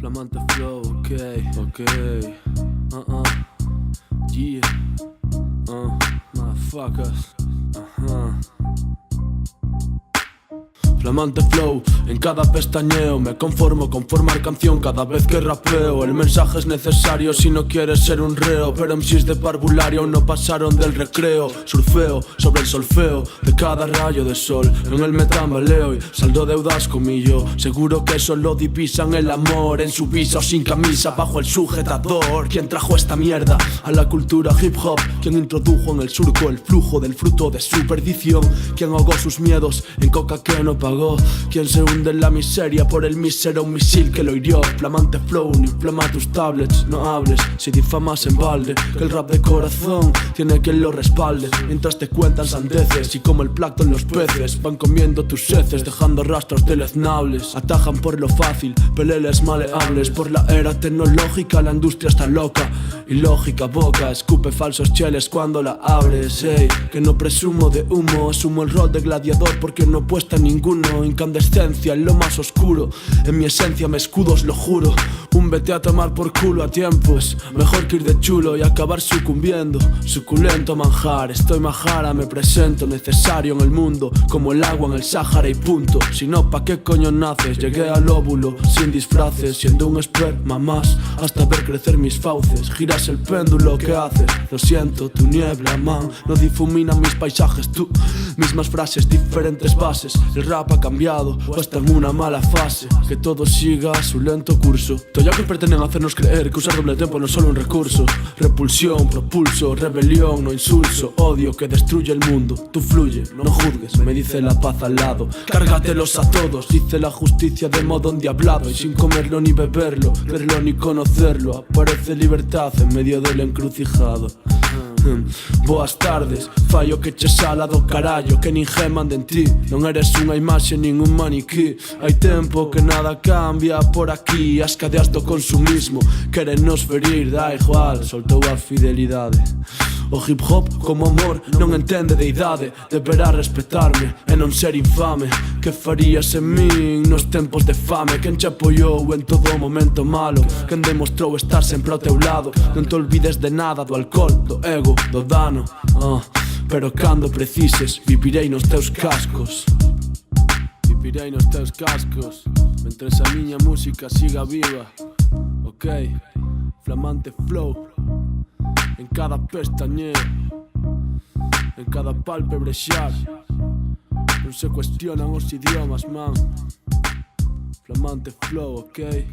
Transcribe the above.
Flamante flow, okay. Yeah. Motherfuckers. Flamante flow, en cada pestañeo me conformo con formar canción cada vez que rapeo. El mensaje es necesario si no quieres ser un reo, pero MCs de parvulario aún no pasaron del recreo. Surfeo sobre el solfeo de cada rayo de sol, en él me tambaleo y saldo deudas con mi yo. Seguro que solo divisan el amor en su visa o sin camisa bajo el sujetador. ¿Quién trajo esta mierda a la cultura hip hop? ¿Quién introdujo en el surco el flujo del fruto de su perdición? ¿Quién ahogó sus miedos en coca que no pagó? ¿Quién se hunde en la miseria por el mísero un misil que lo hirió? Flamante flow, no inflama tus tablets. No hables si difamas en balde, que el rap de corazón tiene quien lo respalde. Mientras te cuentan sandeces y como el plancton los peces van comiendo tus heces, dejando rastros deleznables. Atajan por lo fácil, peleles maleables. Por la era tecnológica la industria está loca. Ilógica boca, escupe falsos cheles cuando la abres. Ey, que no presumo de humo, asumo el rol de gladiador porque no puesta ninguno. Incandescencia en lo más oscuro, en mi esencia me escudo, os lo juro. Un vete a tomar por culo a tiempos, mejor que ir de chulo y acabar sucumbiendo. Suculento manjar, estoy majara, me presento necesario en el mundo, como el agua en el Sáhara y punto. Si no, ¿pa' qué coño naces? Llegué al óvulo sin disfraces, siendo un esperma más, hasta ver crecer mis fauces. Giras el péndulo, ¿qué haces? Lo siento, tu niebla, man, no difumina mis paisajes. Tú, mismas frases, diferentes bases. El rap ha cambiado, o está en una mala fase. Que todo siga su lento curso. Todo que pretenden hacernos creer que usar doble tempo no es solo un recurso. Repulsión, propulso, rebelión, no insulso. Odio que destruye el mundo. Tú fluye, no juzgues, me dice la paz al lado. Cárgatelos a todos, dice la justicia de modo endiablado. Y sin comerlo ni beberlo, verlo ni conocerlo, aparece libertad en medio del encrucijado. Boas tardes, fallo que che sala do carallo, que nin geman de en ti. Non eres unha imaxe nin un maniquí. Hai tempo que nada cambia por aquí. As cadeas do consumismo querennos ferir, da igual, soltou a fidelidade. O hip hop como amor non entende de idade. Deberá respetarme e non ser infame. Que farías en min nos tempos de fame? Quen che apoiou en todo momento malo? Quen demostrou estar sempre ao teu lado? Non te olvides de nada, do alcohol, do ego, do dano. Pero cando precises, vivirei nos teus cascos. Vivirei nos teus cascos mentres a miña música siga viva. Ok, flamante flow en cada pestañeo, en cada palpebre xar. Non se cuestionan os idiomas, man. Flamante flow, ok.